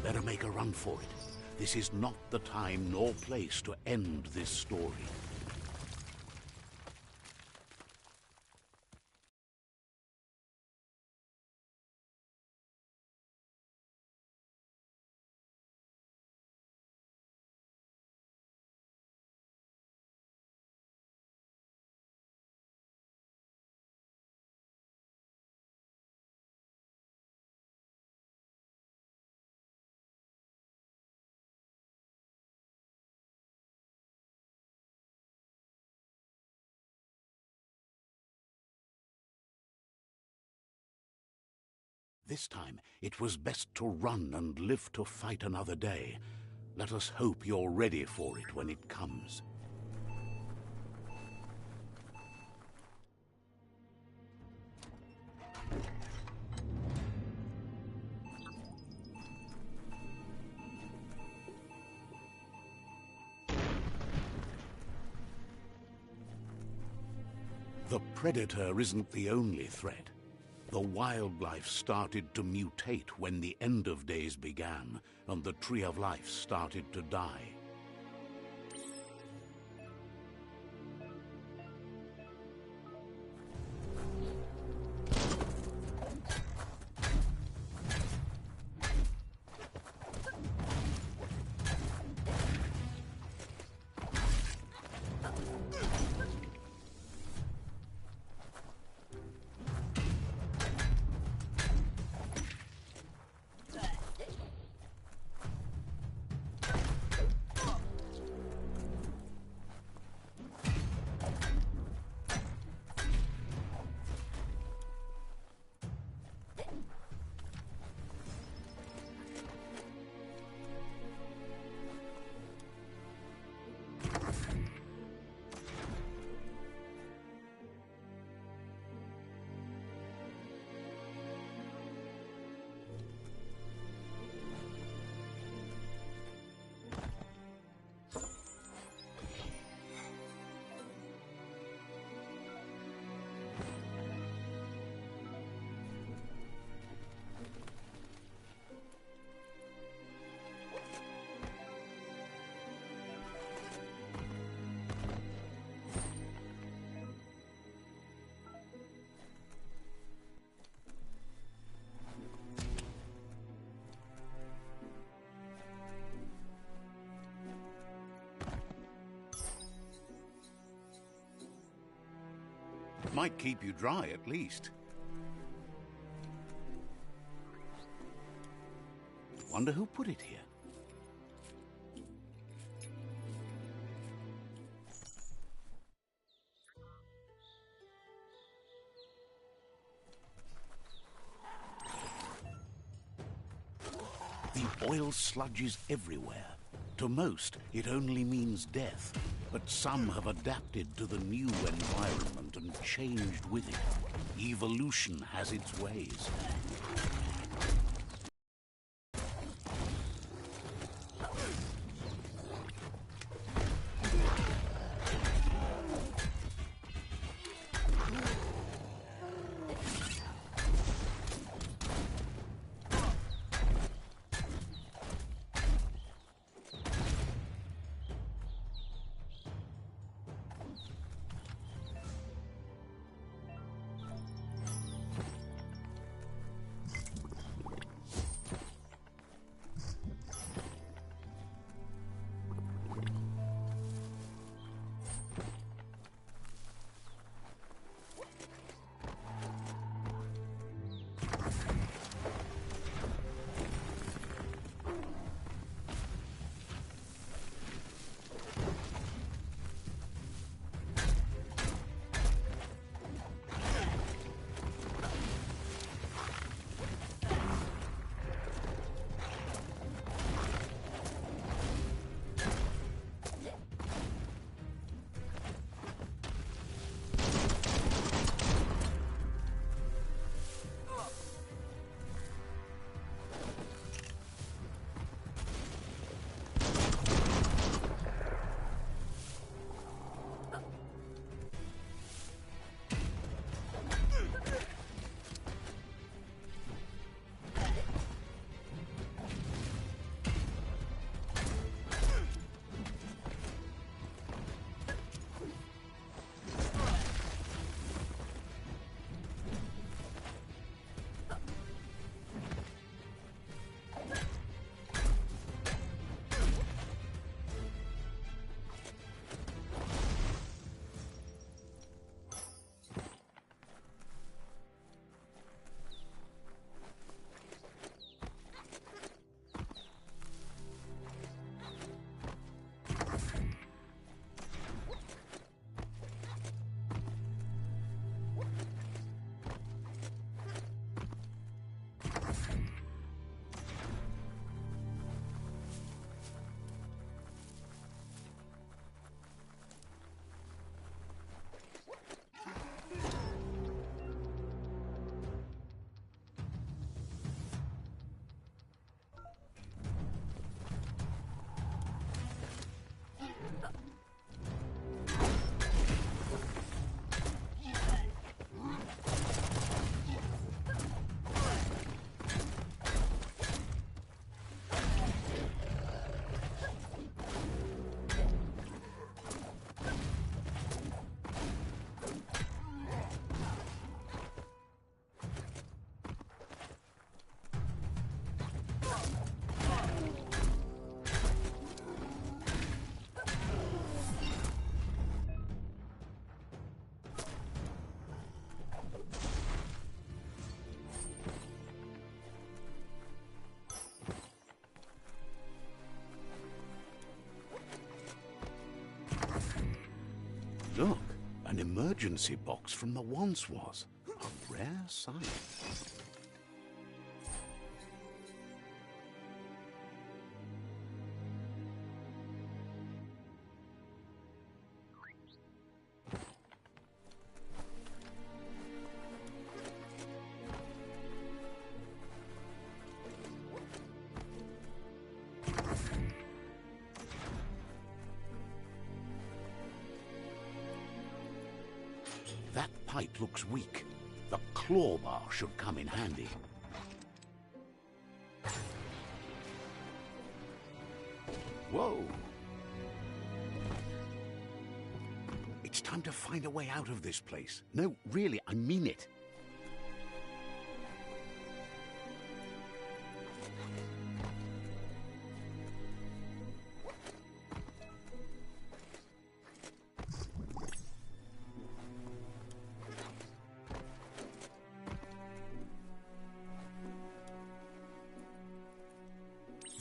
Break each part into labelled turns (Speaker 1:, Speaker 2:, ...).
Speaker 1: Better make a run for it. This is not the time nor place to end this story. This time, it was best to run and live to fight another day. Let us hope you're ready for it when it comes. The Predator isn't the only threat. The wildlife started to mutate when the end of days began, and the Tree of Life started to die. Might keep you dry, at least. Wonder who put it here. The oil sludge is everywhere. To most, it only means death. But some have adapted to the new environment and changed with it. Evolution has its ways. emergency box from the once was. A rare sight. That pipe looks weak. The claw bar should come in handy. Whoa! It's time to find a way out of this place. No, really, I mean it.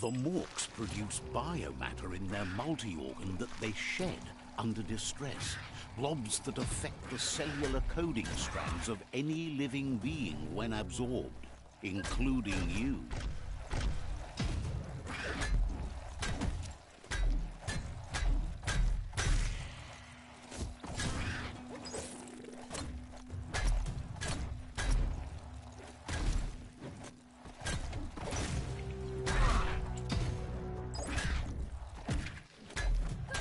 Speaker 1: The Morks produce biomatter in their multi-organ that they shed under distress. Blobs that affect the cellular coding strands of any living being when absorbed, including you.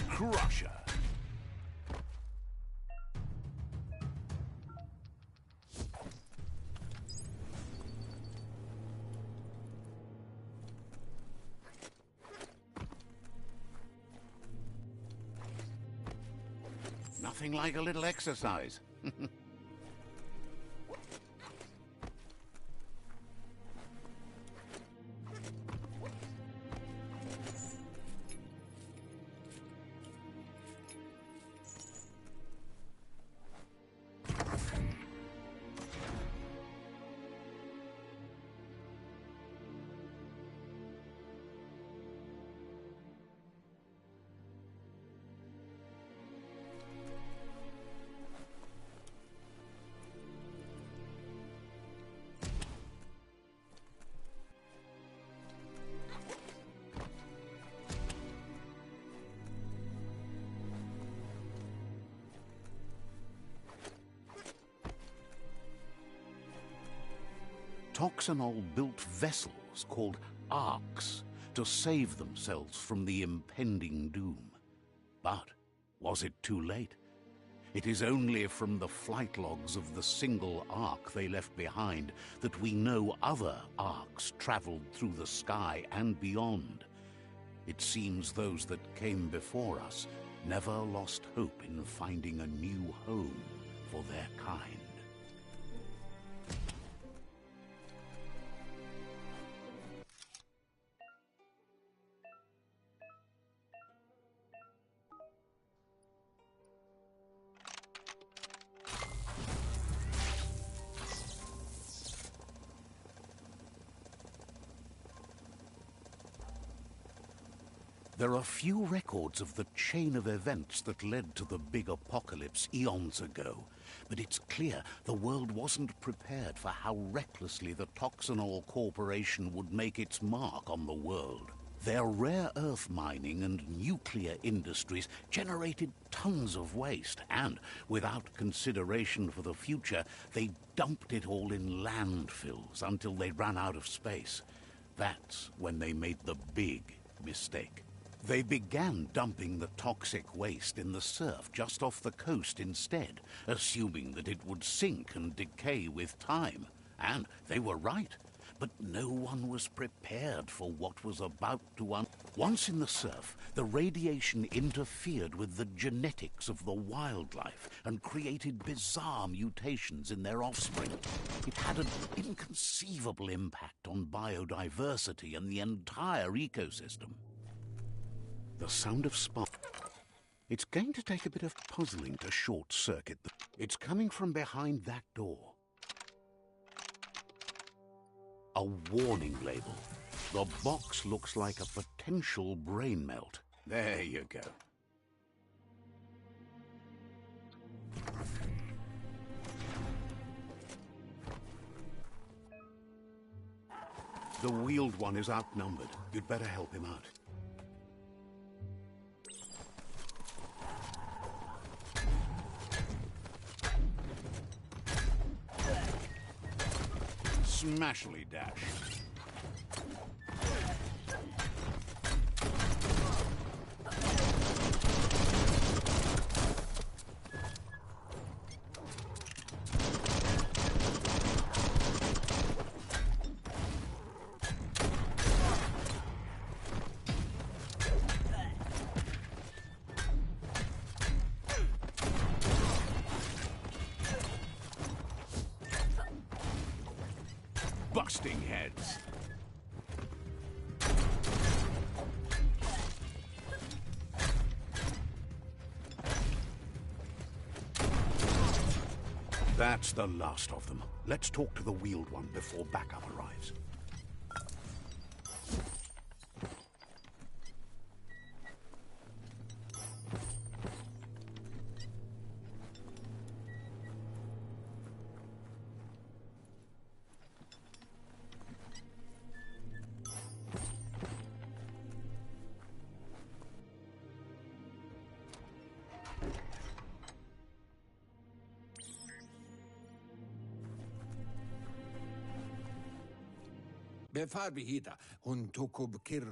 Speaker 1: Crusher. Nothing like a little exercise. Toxanol built vessels called arks to save themselves from the impending doom. But was it too late? It is only from the flight logs of the single ark they left behind that we know other arks traveled through the sky and beyond. It seems those that came before us never lost hope in finding a new home for their kind. There are few records of the chain of events that led to the big apocalypse eons ago, but it's clear the world wasn't prepared for how recklessly the Toxanol Corporation would make its mark on the world. Their rare earth mining and nuclear industries generated tons of waste, and without consideration for the future, they dumped it all in landfills until they ran out of space. That's when they made the big mistake. They began dumping the toxic waste in the surf just off the coast instead, assuming that it would sink and decay with time. And they were right. But no one was prepared for what was about to Once in the surf, the radiation interfered with the genetics of the wildlife and created bizarre mutations in their offspring. It had an inconceivable impact on biodiversity and the entire ecosystem. The sound of spark. It's going to take a bit of puzzling to short-circuit them. It's coming from behind that door. A warning label. The box looks like a potential brain melt. There you go. The Wheeled One is outnumbered. You'd better help him out. Smashly dash. Busting heads. That's the last of them. Let's talk to the Wheeled One before backup arrives.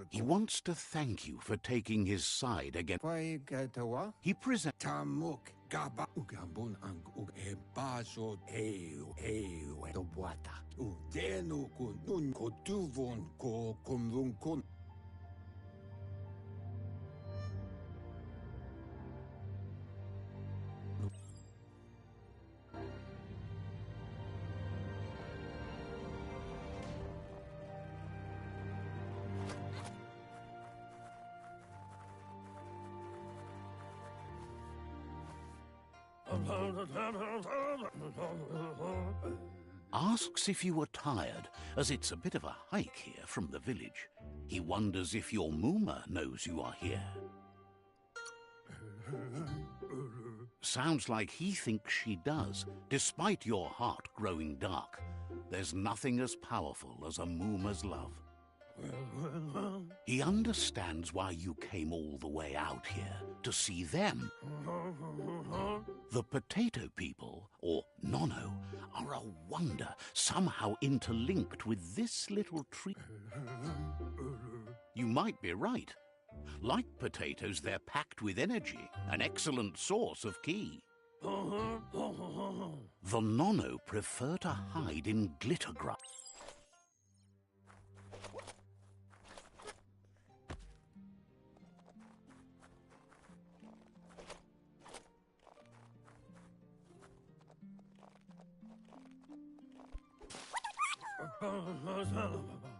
Speaker 1: He wants to thank you for taking his side against... He presents... Asks if you were tired, as it's a bit of a hike here from the village. He wonders if your Mooma knows you are here. Sounds like he thinks she does, despite your heart growing dark. There's nothing as powerful as a Mooma's love. He understands why you came all the way out here, to see them. The potato people, or Nono, are a wonder, somehow interlinked with this little tree. You might be right. Like potatoes, they're packed with energy, an excellent source of ki. The Nono prefer to hide in glitter grass.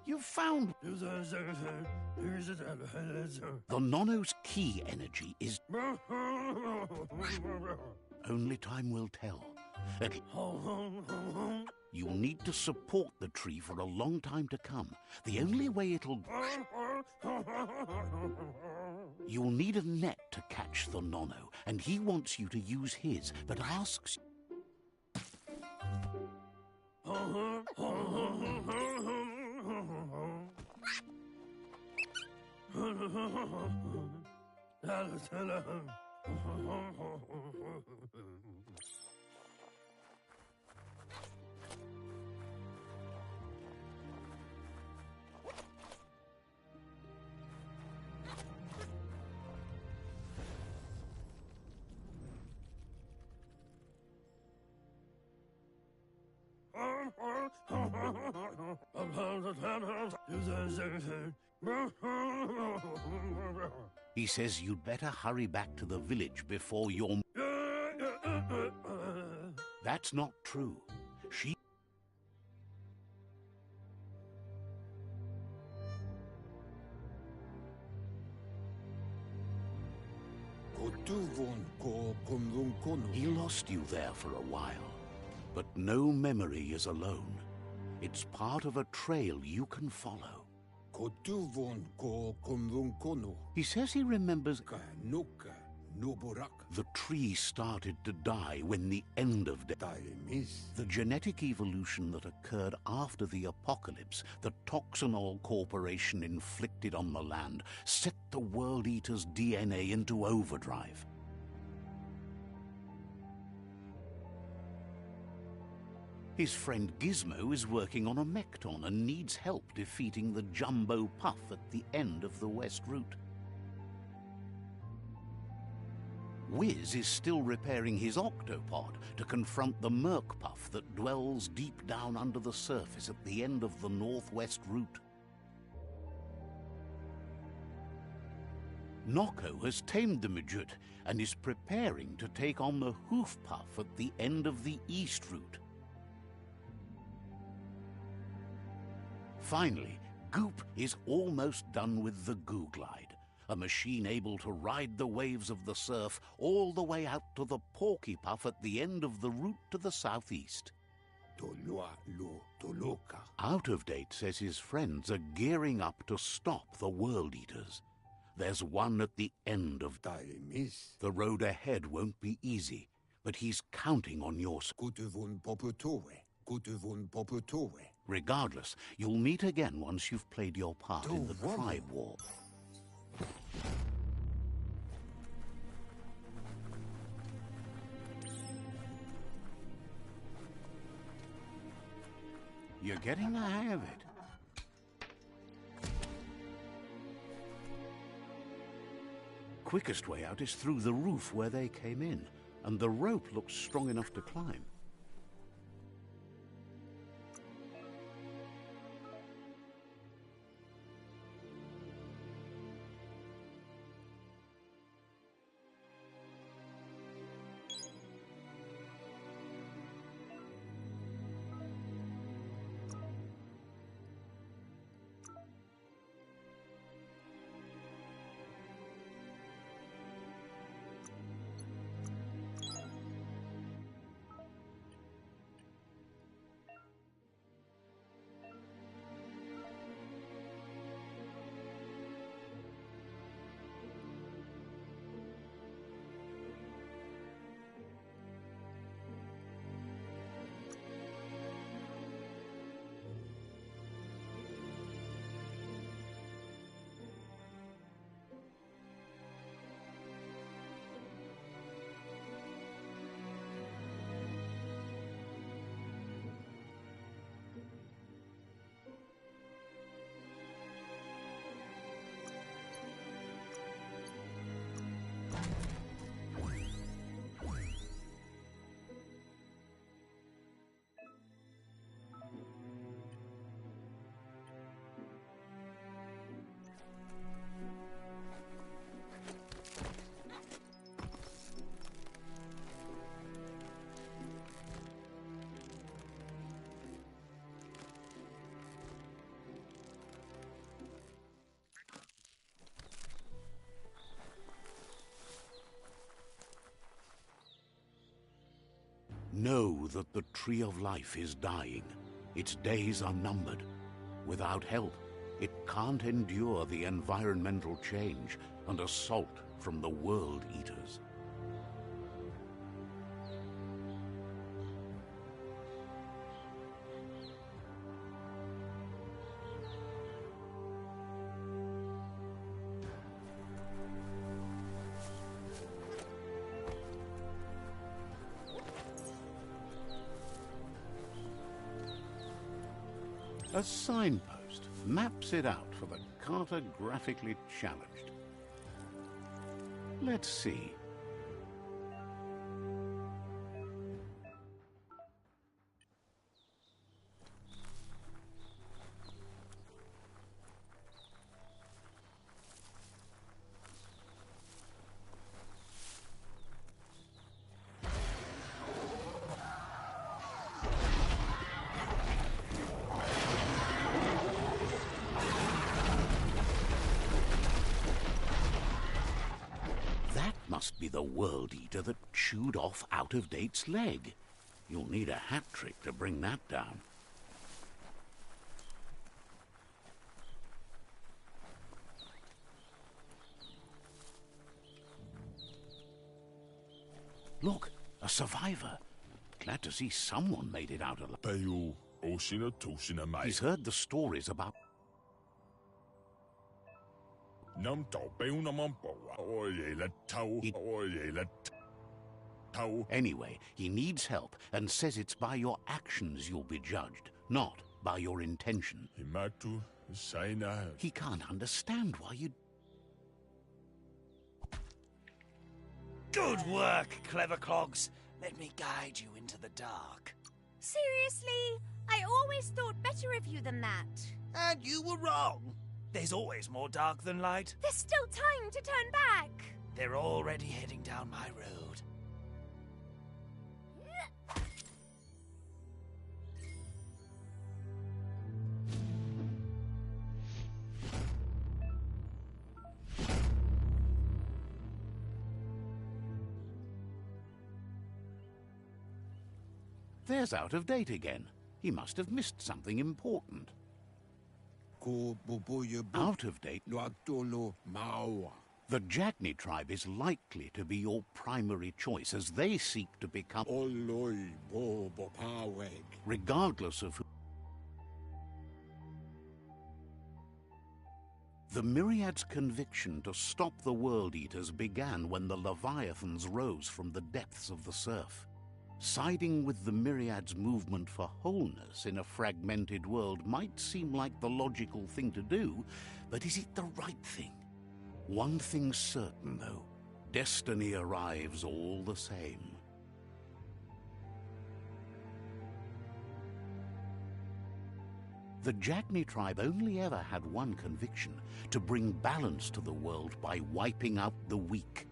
Speaker 1: You found... The Nono's ki energy is... Only time will tell. You'll need to support the tree for a long time to come. The only way it'll... You'll need a net to catch the Nono, and he wants you to use his, but asks... He says you'd better hurry back to the village before your... That's not true. She... He lost you there for a while. But no memory is alone. It's part of a trail you can follow. He says he remembers... The tree started to die when the end of the genetic evolution that occurred after the apocalypse the Toxanol Corporation inflicted on the land set the World Eater's DNA into overdrive. His friend Gizmo is working on a Mekton and needs help defeating the Jumbo Puff at the end of the West Route. Wiz is still repairing his octopod to confront the Merc Puff that dwells deep down under the surface at the end of the Northwest Route. Nocco has tamed the Midget and is preparing to take on the Hoof Puff at the end of the East Route. Finally, Goop is almost done with the Goo Glide, a machine able to ride the waves of the surf all the way out to the Porky Puff at the end of the route to the southeast. Out of Date says his friends are gearing up to stop the World Eaters. There's one at the end of the road ahead won't be easy, but he's counting on your Regardless, you'll meet again once you've played your part in the tribe war. You're getting the hang of it. Quickest way out is through the roof where they came in, and the rope looks strong enough to climb. Know that the Tree of Life is dying. Its days are numbered. Without help, it can't endure the environmental change and assault from the World Eaters. A signpost maps it out for the cartographically challenged. Let's see. Must be the World Eater that chewed off Out of Date's leg. You'll need a hat trick to bring that down. Look, a survivor. Glad to see someone made it out alive. He's heard the stories about... Anyway, he needs help and says it's by your actions you'll be judged, not by your intention. He can't understand why you...
Speaker 2: Good work, clever clogs. Let me guide you into the dark.
Speaker 3: Seriously? I always thought better of you than that.
Speaker 2: And you were wrong. There's always more dark than light.
Speaker 3: There's still time to turn back.
Speaker 2: They're already heading down my road.
Speaker 1: There's out of date again. He must have missed something important. Out of date? The Jagni tribe is likely to be your primary choice as they seek to become... regardless of who... The Myriad's conviction to stop the World Eaters began when the Leviathans rose from the depths of the surf. Siding with the Myriad's movement for wholeness in a fragmented world might seem like the logical thing to do, but is it the right thing? One thing's certain, though. Destiny arrives all the same. The Jagni tribe only ever had one conviction: to bring balance to the world by wiping out the weak.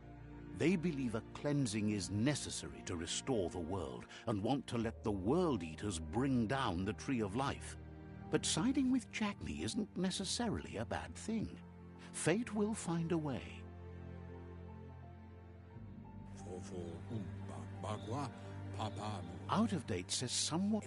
Speaker 1: They believe a cleansing is necessary to restore the world and want to let the World Eaters bring down the Tree of Life. But siding with Jagni isn't necessarily a bad thing. Fate will find a way. Out of date says someone...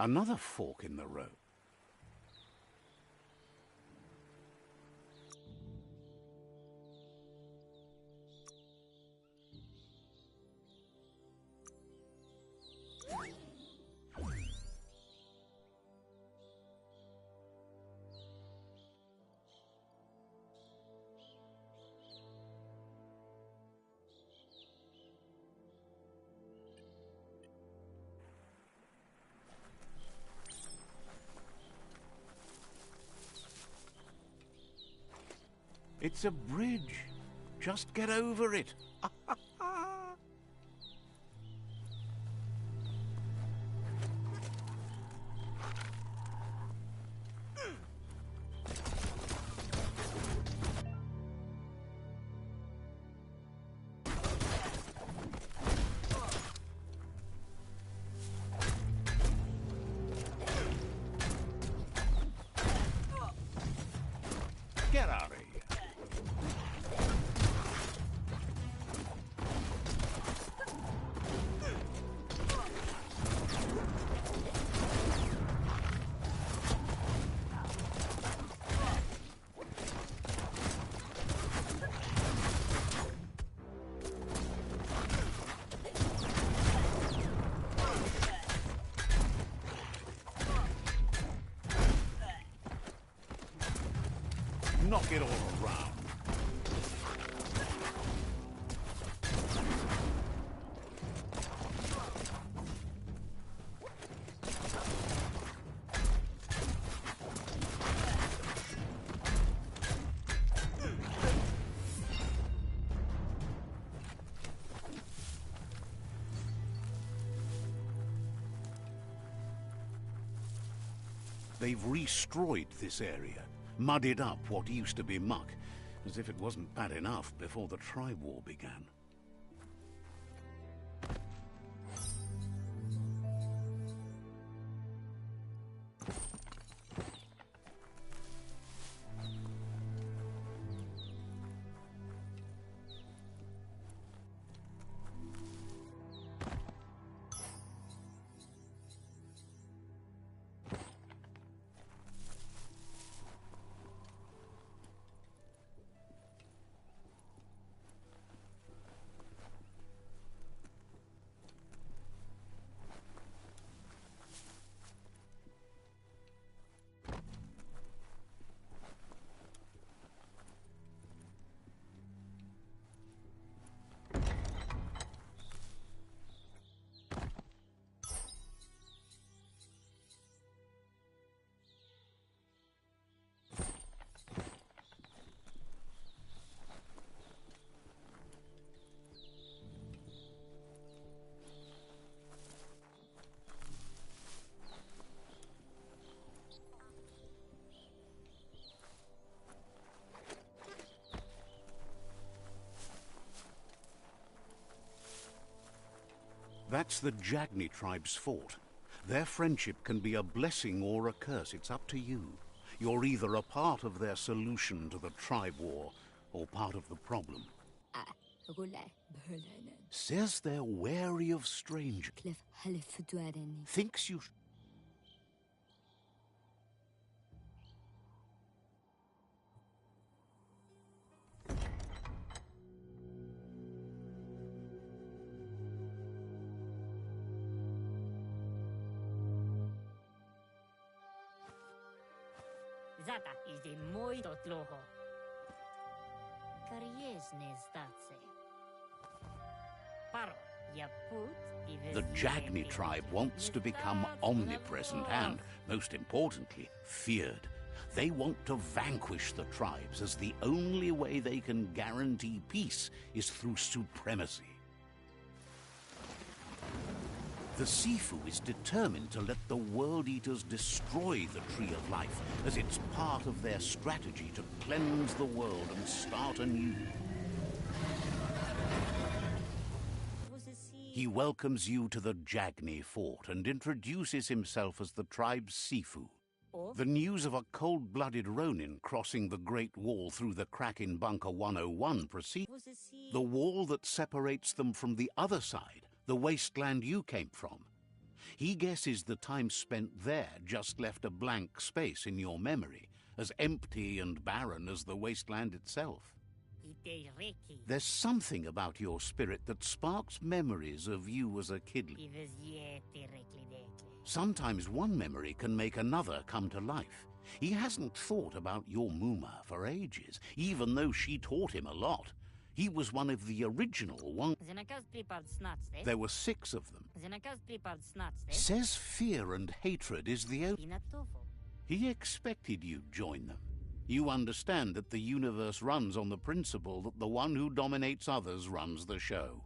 Speaker 1: Another fork in the road. It's a bridge. Just get over it. Get out of here. knock it all around. They've destroyed this area, muddied up what used to be muck, as if it wasn't bad enough before the tribe war began. That's the Jagni tribe's fort. Their friendship can be a blessing or a curse. It's up to you. You're either a part of their solution to the tribe war, or part of the problem. Says they're wary of strangers. Thinks you...
Speaker 4: Zata is the muito tloho. Kariesne statse. Paro, yaput.
Speaker 1: The Jagni tribe wants to become omnipresent and, most importantly, feared. They want to vanquish the tribes, as the only way they can guarantee peace is through supremacy. The Sifu is determined to let the World Eaters destroy the Tree of Life, as it's part of their strategy to cleanse the world and start anew. He welcomes you to the Jagni fort and introduces himself as the tribe's Sifu. The news of a cold-blooded Ronin crossing the Great Wall through the crack in Bunker 101 precedes the wall that separates them from the other side, the wasteland you came from. He guesses the time spent there just left a blank space in your memory, as empty and barren as the wasteland itself. There's something about your spirit that sparks memories of you as a kid. Sometimes one memory can make another come to life. He hasn't thought about your Muma for ages, even though she taught him a lot. He was one of the original ones. There were 6 of them. Says fear and hatred is the only... He expected you'd join them. You understand that the universe runs on the principle that the one who dominates others runs the show.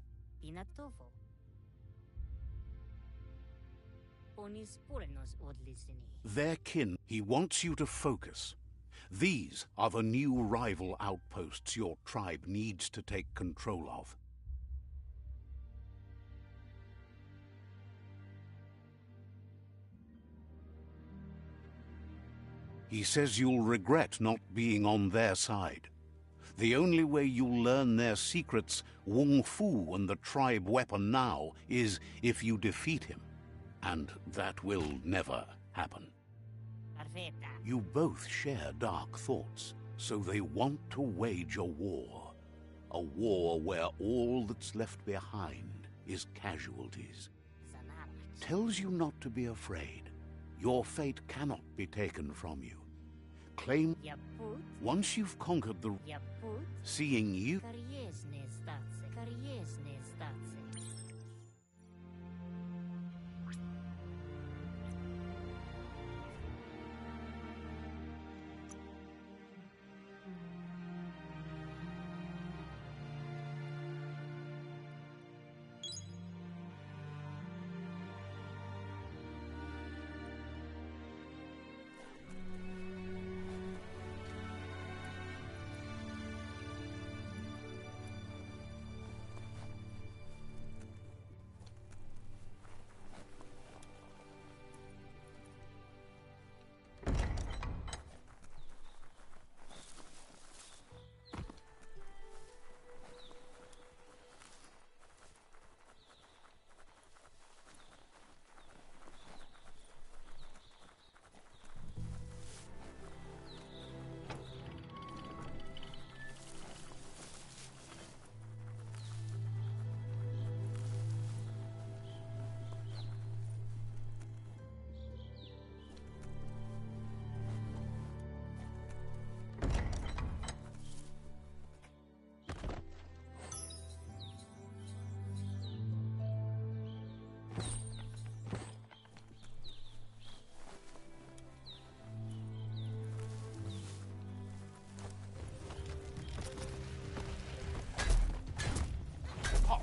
Speaker 1: Their kin. He wants you to focus. These are the new rival outposts your tribe needs to take control of. He says you'll regret not being on their side. The only way you'll learn their secrets, Wung Fu and the tribe weapon now, is if you defeat him. And that will never happen. You both share dark thoughts, so they want to wage a war. A war where all that's left behind is casualties. Tells you not to be afraid. Your fate cannot be taken from you. Claim
Speaker 4: Yaput,
Speaker 1: once you've conquered the
Speaker 4: yaput,
Speaker 1: seeing you.
Speaker 4: kariesne zdace, kariesne zdace.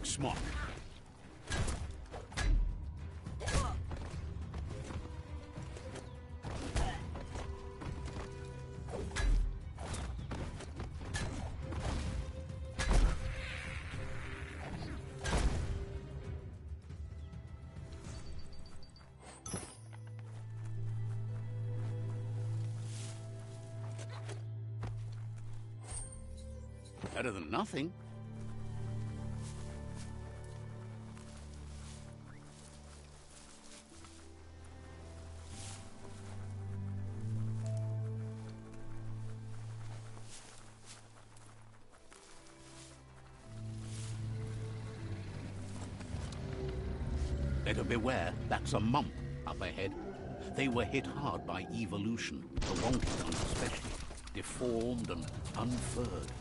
Speaker 1: Smock. Better than nothing. Better beware, that's a mump up ahead. They were hit hard by evolution, the Wonkitons especially, deformed and unfurred.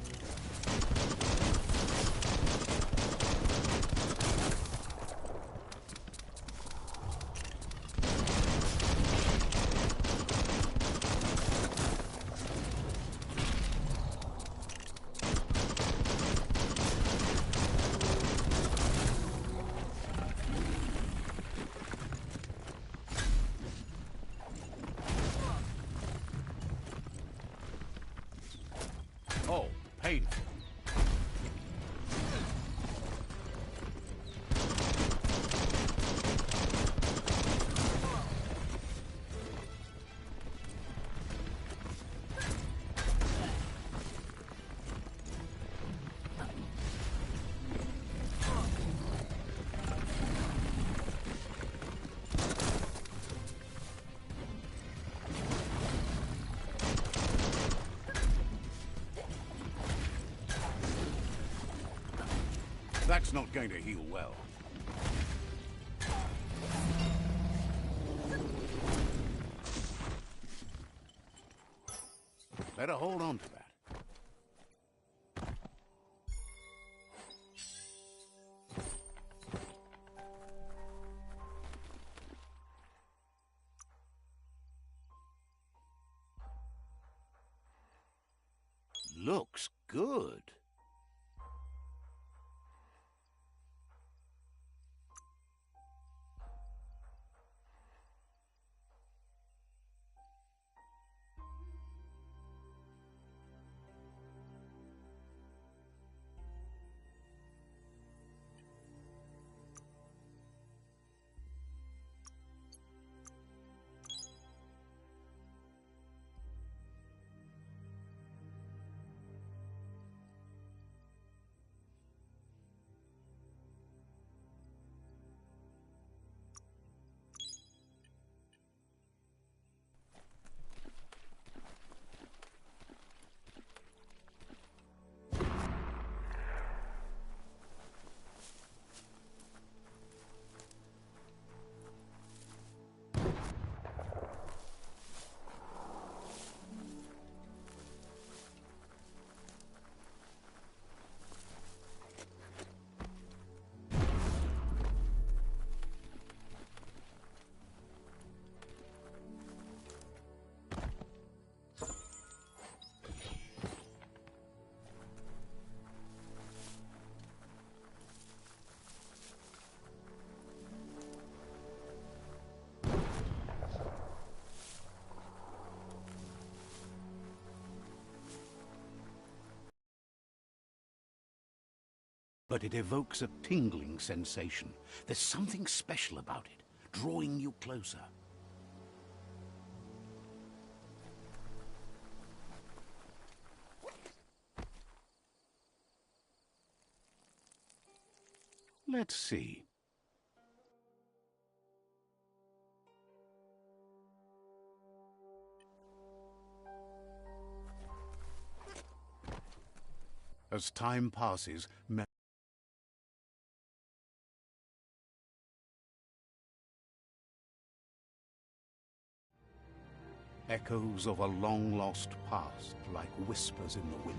Speaker 1: Oh, painful. That's not going to heal well. Better hold on to that. Looks good. but it evokes a tingling sensation. There's something special about it, drawing you closer. Let's see. As time passes, echoes of a long-lost past like whispers in the wind.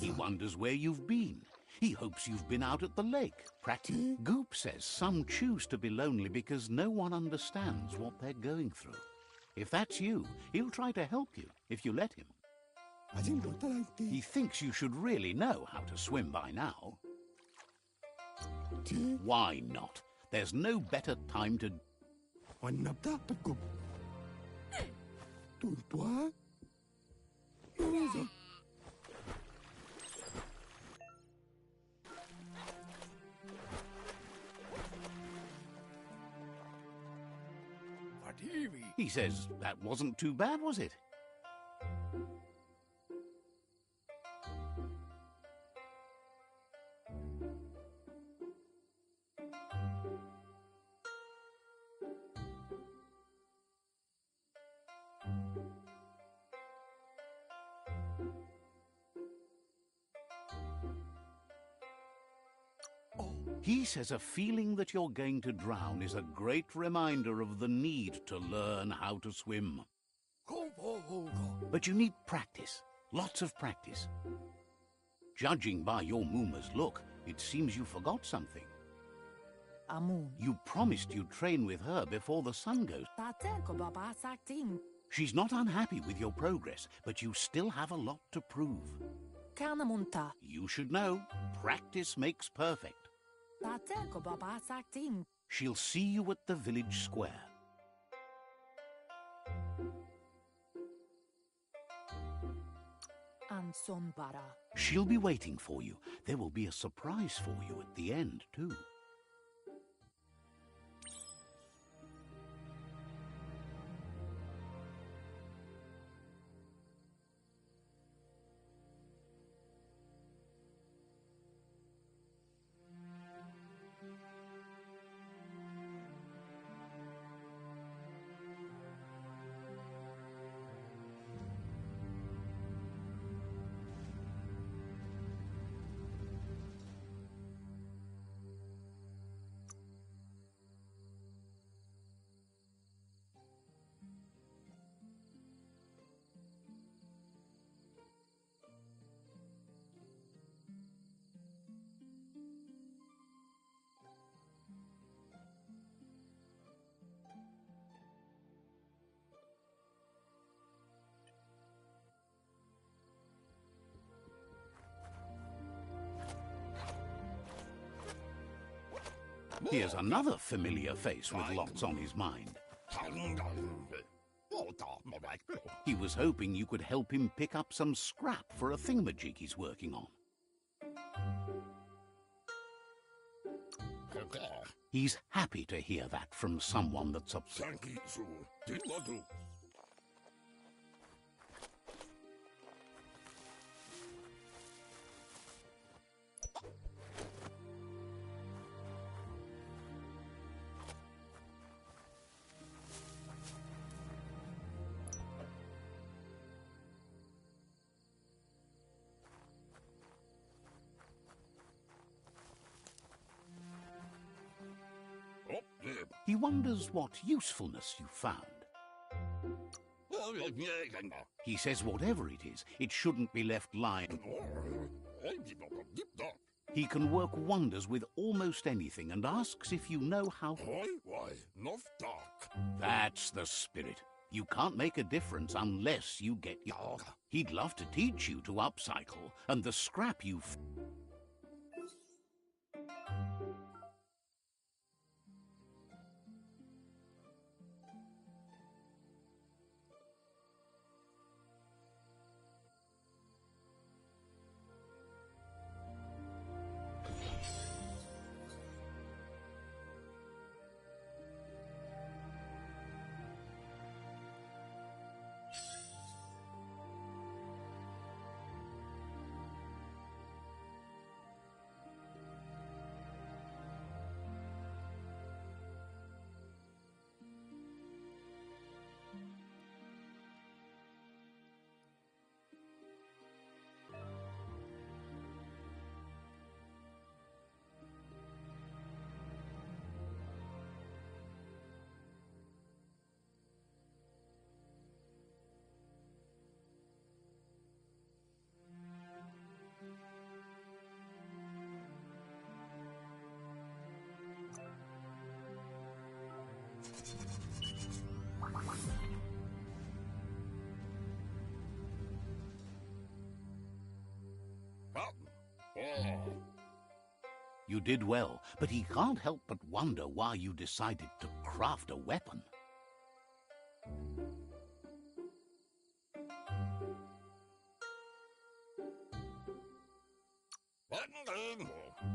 Speaker 1: He wonders where you've been. He hopes you've been out at the lake. Goop says some choose to be lonely because no one understands what they're going through. If that's you, he'll try to help you if you let him. He thinks you should really know how to swim by now. Why not? There's no better time to... He says, that wasn't too bad, was it? He says a feeling that you're going to drown is a great reminder of the need to learn how to swim. But you need practice, lots of practice. Judging by your Mooma's look, it seems you forgot something.
Speaker 5: Amun.
Speaker 1: You promised you'd train with her before the sun goes. She's not unhappy with your progress, but you still have a lot to prove.
Speaker 5: Kanamunta.
Speaker 1: You should know, practice makes perfect. She'll see you at the village square.
Speaker 5: Ansonbara.
Speaker 1: She'll be waiting for you. There will be a surprise for you at the end, too. Here's another familiar face with lots on his mind. He was hoping you could help him pick up some scrap for a thingamajig he's working on. He's happy to hear that from someone that's upset. He wonders what usefulness you found. He says whatever it is, it shouldn't be left lying. He can work wonders with almost anything and asks if you know how... That's the spirit. You can't make a difference unless you get your... He'd love to teach you to upcycle, and the scrap you've... You did well, but he can't help but wonder why you decided to craft a weapon.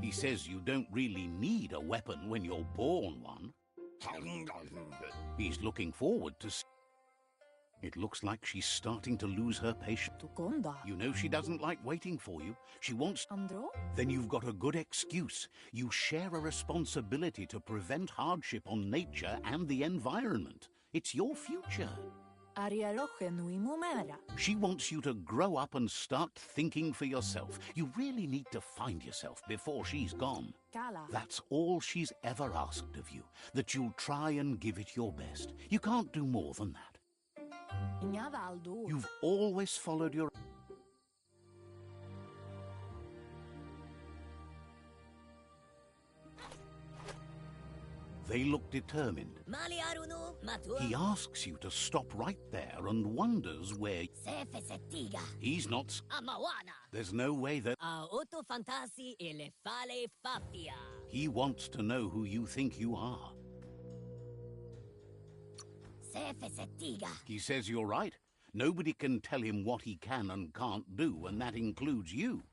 Speaker 1: He says you don't really need a weapon when you're born one. He's looking forward to... It looks like she's starting to lose her patience.
Speaker 5: Tukonda.
Speaker 1: You know she doesn't like waiting for you. She wants...
Speaker 5: Andro?
Speaker 1: Then you've got a good excuse. You share a responsibility to prevent hardship on nature and the environment. It's your future.
Speaker 5: Arialoche nui mumera.
Speaker 1: She wants you to grow up and start thinking for yourself. You really need to find yourself before she's gone.
Speaker 5: Kala.
Speaker 1: That's all she's ever asked of you, that you'll try and give it your best. You can't do more than that.
Speaker 5: Ignavaldo.
Speaker 1: You've always followed your... They look determined. He asks you to stop right there and wonders where... He's not... There's no way that... He wants to know who you think you are. He says you're right. Nobody can tell him what he can and can't do, and that includes you.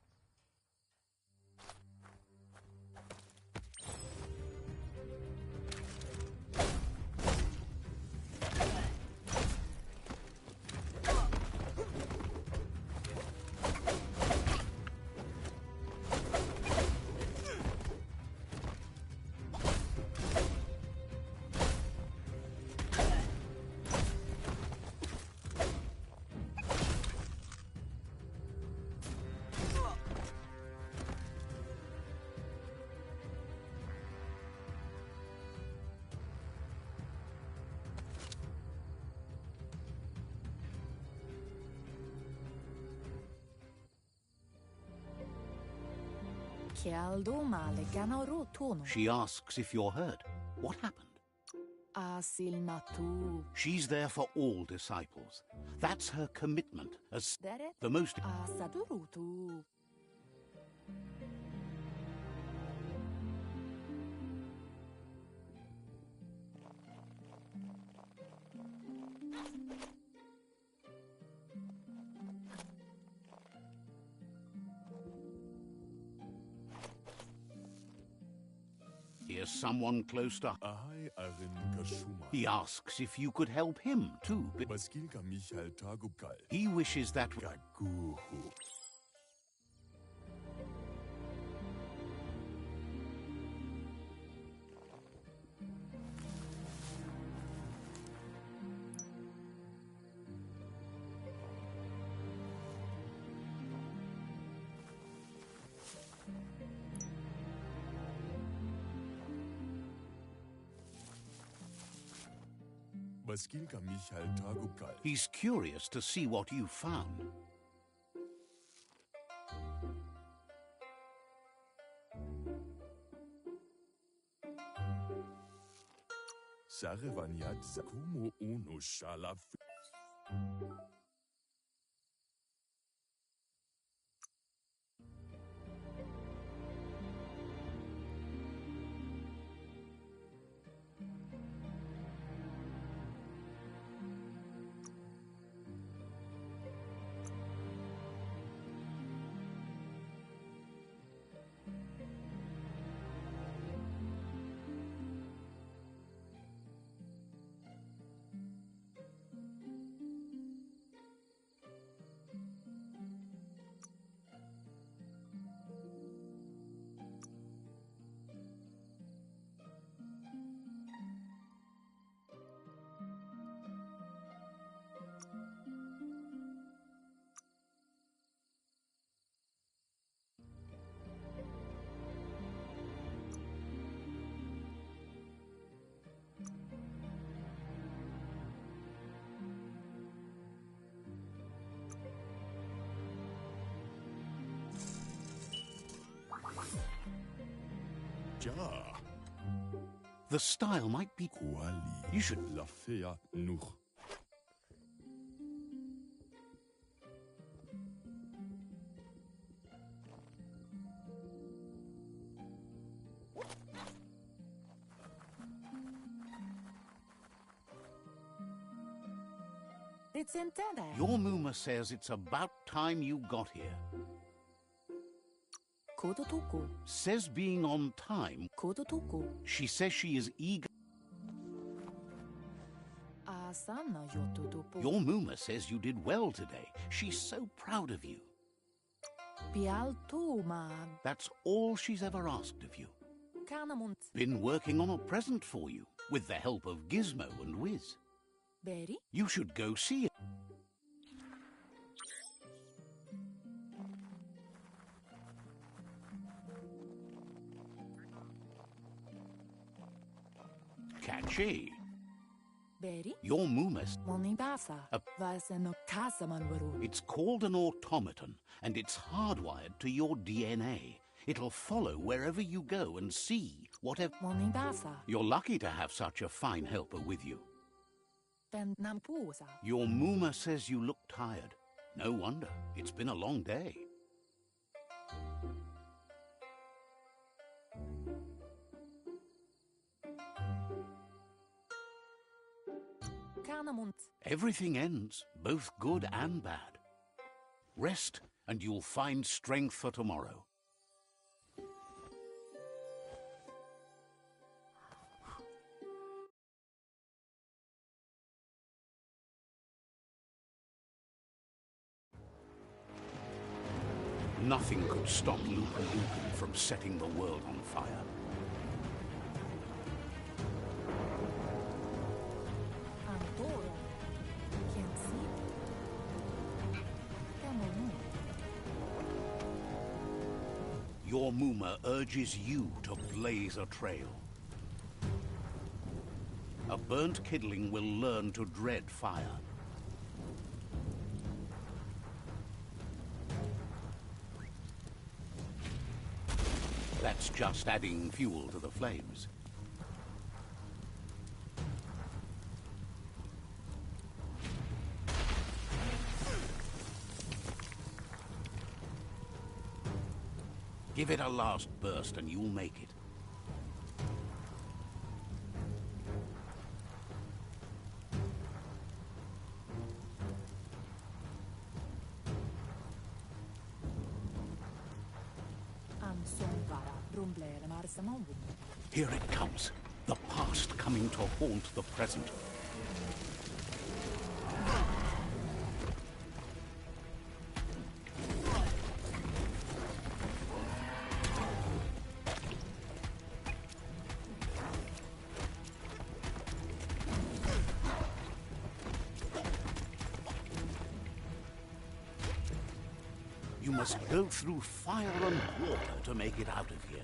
Speaker 1: She asks if you're hurt. What happened?
Speaker 5: Asilmatu.
Speaker 1: She's there for all disciples. That's her commitment as the most...
Speaker 5: Asadurutu.
Speaker 1: Here's someone close to... He asks if you could help him, too. He wishes that... He's curious to see what you found. The style might be... You should...
Speaker 6: La fea nog.
Speaker 5: It's intended.
Speaker 1: Your Muma says it's about time you got here.
Speaker 5: Kodotuku.
Speaker 1: Says being on time.
Speaker 5: Kodotuku.
Speaker 1: She says she is eager.
Speaker 5: Asana yotutupu.
Speaker 1: Your Muma says you did well today. She's so proud of you.
Speaker 5: Pialtuma.
Speaker 1: That's all she's ever asked of you.
Speaker 5: Kanamunt.
Speaker 1: Been working on a present for you, with the help of Gizmo and Wiz.
Speaker 5: Beri.
Speaker 1: You should go see it. Catchy.
Speaker 5: Beri.
Speaker 1: Your Mumas.
Speaker 5: Monibasa. Vaseno kasamanwaru.
Speaker 1: It's called an automaton, and it's hardwired to your DNA. It'll follow wherever you go and see whatever...
Speaker 5: Monibasa.
Speaker 1: You're lucky to have such a fine helper with you.
Speaker 5: Ben nampusa.
Speaker 1: Your Muma says you look tired. No wonder. It's been a long day.
Speaker 5: Kanamunt.
Speaker 1: Everything ends, both good and bad. Rest, and you'll find strength for tomorrow. Nothing could stop Lupin Lupin from setting the world on fire.
Speaker 5: Antoro. Can't see. Kamonu.
Speaker 1: Your Muma urges you to blaze a trail. A burnt kidling will learn to dread fire. That's just adding fuel to the flames. Give it a last burst and you'll make it. Here it comes. The past coming to haunt the present. You must go through fire and water to make it out of here.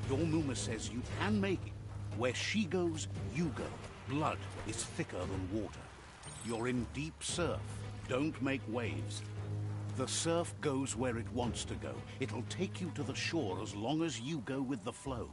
Speaker 1: Your Muma says you can make it. Where she goes, you go. Blood is thicker than water. You're in deep surf. Don't make waves. The surf goes where it wants to go. It'll take you to the shore as long as you go with the flow.